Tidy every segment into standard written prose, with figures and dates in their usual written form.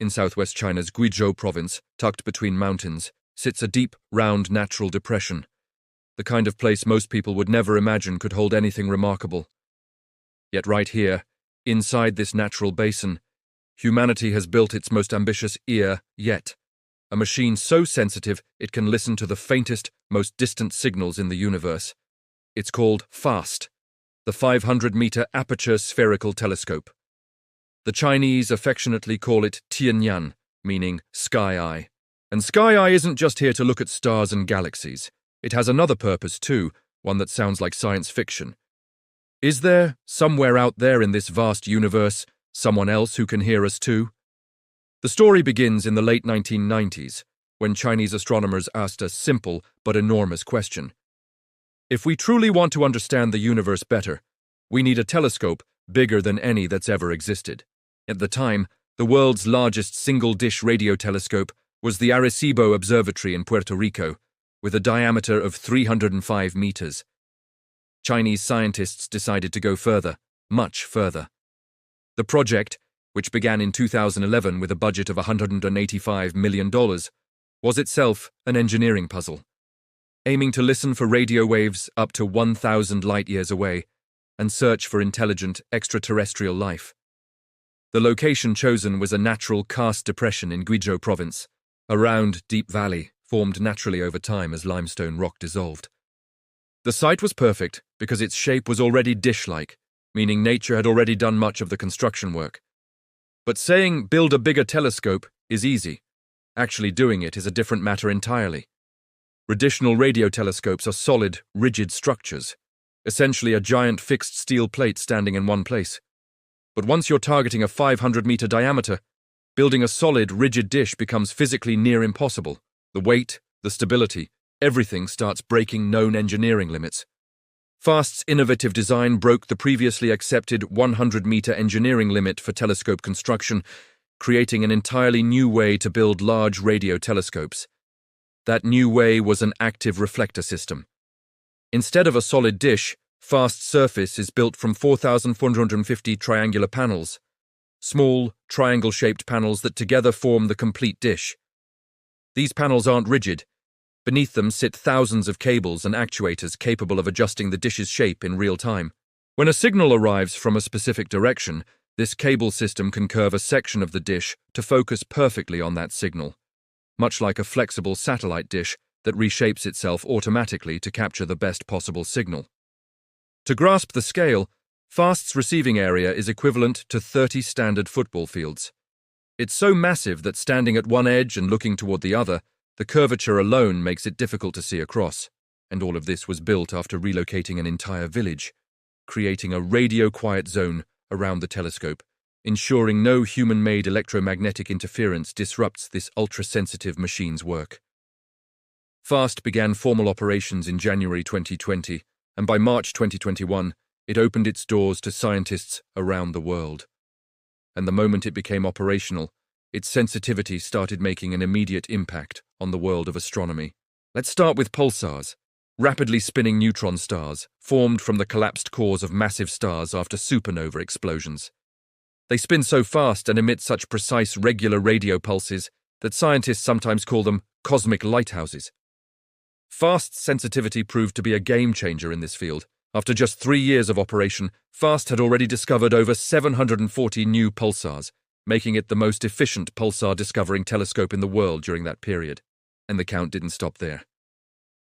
in southwest China's Guizhou province, tucked between mountains, sits a deep, round natural depression, the kind of place most people would never imagine could hold anything remarkable. Yet right here, inside this natural basin, humanity has built its most ambitious ear yet, a machine so sensitive it can listen to the faintest, most distant signals in the universe. It's called FAST, the 500-meter Aperture Spherical Telescope. The Chinese affectionately call it Tianyan, meaning sky eye. And sky eye isn't just here to look at stars and galaxies. It has another purpose too, one that sounds like science fiction. Is there, somewhere out there in this vast universe, someone else who can hear us too? The story begins in the late 1990s, when Chinese astronomers asked a simple but enormous question. If we truly want to understand the universe better, we need a telescope bigger than any that's ever existed. At the time, the world's largest single-dish radio telescope was the Arecibo Observatory in Puerto Rico, with a diameter of 305 meters. Chinese scientists decided to go further, much further. The project, which began in 2011 with a budget of $185 million, was itself an engineering puzzle, aiming to listen for radio waves up to 1,000 light-years away and search for intelligent extraterrestrial life. The location chosen was a natural karst depression in Guizhou province, a round, deep valley formed naturally over time as limestone rock dissolved. The site was perfect because its shape was already dish-like, meaning nature had already done much of the construction work. But saying build a bigger telescope is easy. Actually doing it is a different matter entirely. Traditional radio telescopes are solid, rigid structures, essentially a giant fixed steel plate standing in one place. But once you're targeting a 500-meter diameter, building a solid, rigid dish becomes physically near impossible. The weight, the stability, everything starts breaking known engineering limits. FAST's innovative design broke the previously accepted 100-meter engineering limit for telescope construction, creating an entirely new way to build large radio telescopes. That new way was an active reflector system. Instead of a solid dish, FAST's surface is built from 4,450 triangular panels, small, triangle-shaped panels that together form the complete dish. These panels aren't rigid. Beneath them sit thousands of cables and actuators capable of adjusting the dish's shape in real time. When a signal arrives from a specific direction, this cable system can curve a section of the dish to focus perfectly on that signal, much like a flexible satellite dish that reshapes itself automatically to capture the best possible signal. To grasp the scale, FAST's receiving area is equivalent to 30 standard football fields. It's so massive that standing at one edge and looking toward the other, the curvature alone makes it difficult to see across, and all of this was built after relocating an entire village, creating a radio-quiet zone around the telescope, ensuring no human-made electromagnetic interference disrupts this ultra-sensitive machine's work. FAST began formal operations in January 2020, and by March 2021, it opened its doors to scientists around the world. And the moment it became operational, its sensitivity started making an immediate impact on the world of astronomy. Let's start with pulsars, rapidly spinning neutron stars, formed from the collapsed cores of massive stars after supernova explosions. They spin so fast and emit such precise, regular radio pulses that scientists sometimes call them cosmic lighthouses. FAST's sensitivity proved to be a game-changer in this field. After just 3 years of operation, FAST had already discovered over 740 new pulsars, making it the most efficient pulsar-discovering telescope in the world during that period. And the count didn't stop there.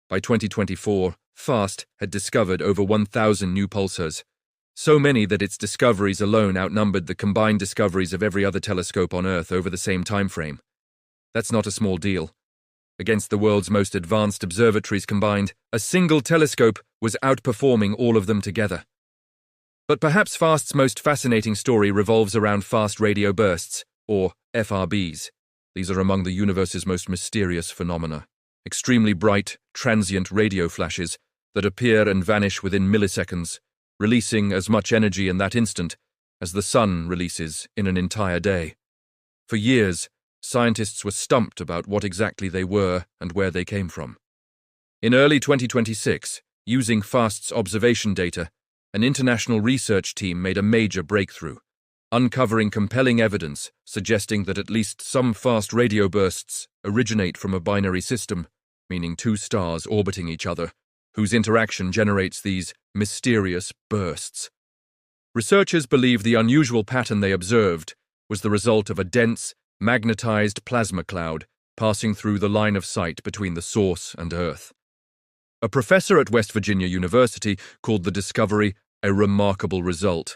By 2024, FAST had discovered over 1,000 new pulsars, so many that its discoveries alone outnumbered the combined discoveries of every other telescope on Earth over the same time frame. That's not a small deal. Against the world's most advanced observatories combined, a single telescope was outperforming all of them together. But perhaps FAST's most fascinating story revolves around fast radio bursts, or FRBs. These are among the universe's most mysterious phenomena. Extremely bright, transient radio flashes that appear and vanish within milliseconds, releasing as much energy in that instant as the sun releases in an entire day. For years, scientists were stumped about what exactly they were and where they came from. In early 2026, using FAST's observation data, an international research team made a major breakthrough. uncovering compelling evidence suggesting that at least some fast radio bursts originate from a binary system, meaning two stars orbiting each other, whose interaction generates these mysterious bursts. Researchers believe the unusual pattern they observed was the result of a dense, magnetized plasma cloud passing through the line of sight between the source and Earth. A professor at West Virginia University called the discovery a remarkable result,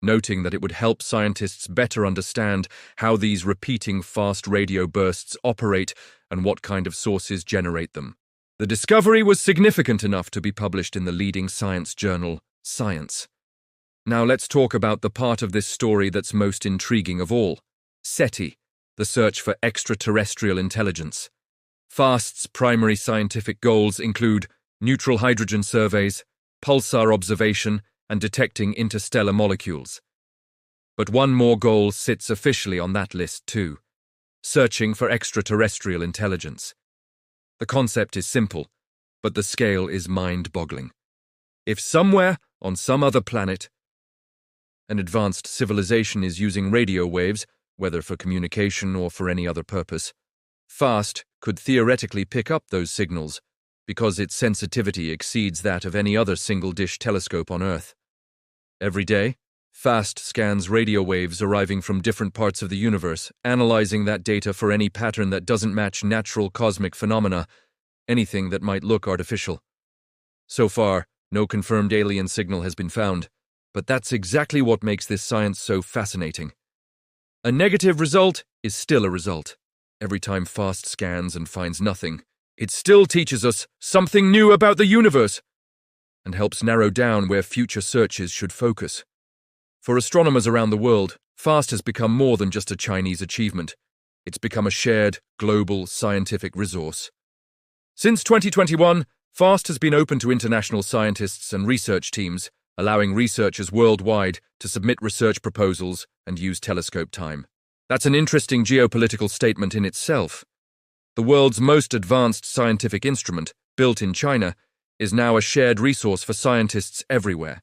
noting that it would help scientists better understand how these repeating fast radio bursts operate and what kind of sources generate them. The discovery was significant enough to be published in the leading science journal, Science. Now let's talk about the part of this story that's most intriguing of all: SETI, the search for extraterrestrial intelligence. FAST's primary scientific goals include neutral hydrogen surveys, pulsar observation, and detecting interstellar molecules. But one more goal sits officially on that list too: searching for extraterrestrial intelligence. The concept is simple, but the scale is mind-boggling. If somewhere, on some other planet, an advanced civilization is using radio waves, whether for communication or for any other purpose, FAST could theoretically pick up those signals because its sensitivity exceeds that of any other single-dish telescope on Earth. Every day, FAST scans radio waves arriving from different parts of the universe, analyzing that data for any pattern that doesn't match natural cosmic phenomena, anything that might look artificial. So far, no confirmed alien signal has been found, but that's exactly what makes this science so fascinating. A negative result is still a result. Every time FAST scans and finds nothing, it still teaches us something new about the universe and helps narrow down where future searches should focus. For astronomers around the world, FAST has become more than just a Chinese achievement. It's become a shared, global scientific resource. Since 2021, FAST has been open to international scientists and research teams, allowing researchers worldwide to submit research proposals and use telescope time. That's an interesting geopolitical statement in itself. The world's most advanced scientific instrument, built in China, is now a shared resource for scientists everywhere.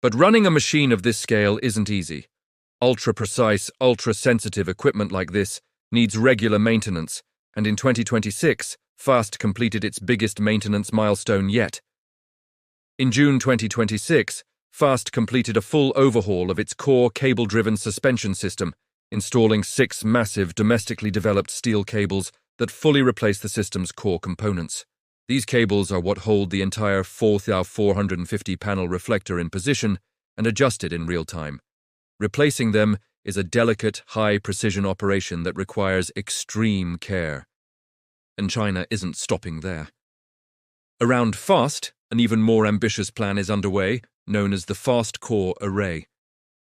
But running a machine of this scale isn't easy. Ultra-precise, ultra-sensitive equipment like this needs regular maintenance, and in 2026, FAST completed its biggest maintenance milestone yet. In June 2026, FAST completed a full overhaul of its core cable-driven suspension system, installing 6 massive domestically developed steel cables that fully replace the system's core components. These cables are what hold the entire 4,450 panel reflector in position and adjusted in real time. Replacing them is a delicate, high-precision operation that requires extreme care. And China isn't stopping there. Around FAST, an even more ambitious plan is underway, known as the Fast Core Array.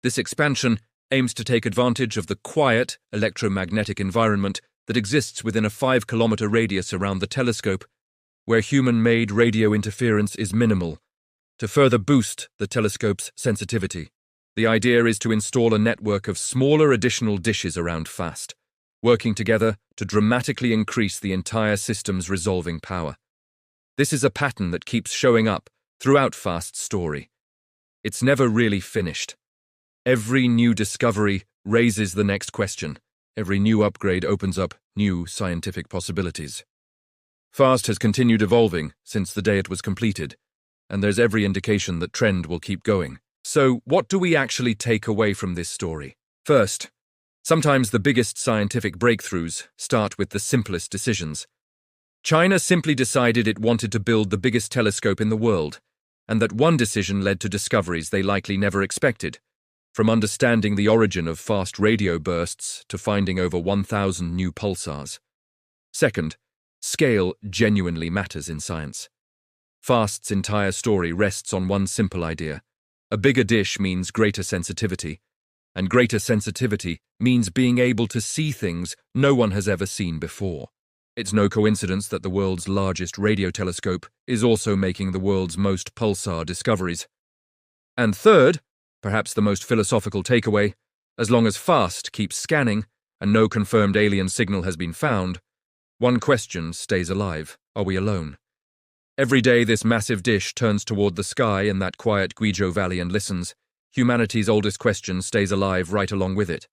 This expansion aims to take advantage of the quiet electromagnetic environment that exists within a 5-kilometer radius around the telescope, where human-made radio interference is minimal, to further boost the telescope's sensitivity. The idea is to install a network of smaller additional dishes around FAST, working together to dramatically increase the entire system's resolving power. This is a pattern that keeps showing up throughout FAST's story. It's never really finished. Every new discovery raises the next question. Every new upgrade opens up new scientific possibilities. FAST has continued evolving since the day it was completed, and there's every indication that trend will keep going. So, what do we actually take away from this story? First, sometimes the biggest scientific breakthroughs start with the simplest decisions. China simply decided it wanted to build the biggest telescope in the world, and that one decision led to discoveries they likely never expected, from understanding the origin of fast radio bursts to finding over 1,000 new pulsars. Second, scale genuinely matters in science. FAST's entire story rests on one simple idea. A bigger dish means greater sensitivity, and greater sensitivity means being able to see things no one has ever seen before. It's no coincidence that the world's largest radio telescope is also making the world's most pulsar discoveries. And third, perhaps the most philosophical takeaway, as long as FAST keeps scanning and no confirmed alien signal has been found, one question stays alive: are we alone? Every day this massive dish turns toward the sky in that quiet Guizhou Valley and listens, humanity's oldest question stays alive right along with it.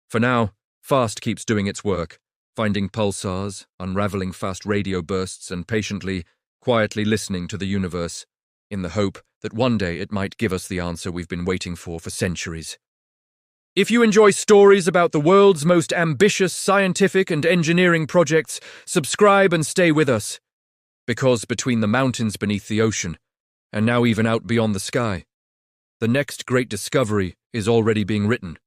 For now, FAST keeps doing its work, finding pulsars, unraveling fast radio bursts, and patiently, quietly listening to the universe, in the hope that one day it might give us the answer we've been waiting for centuries. If you enjoy stories about the world's most ambitious scientific and engineering projects, subscribe and stay with us. Because between the mountains beneath the ocean, and now even out beyond the sky, the next great discovery is already being written.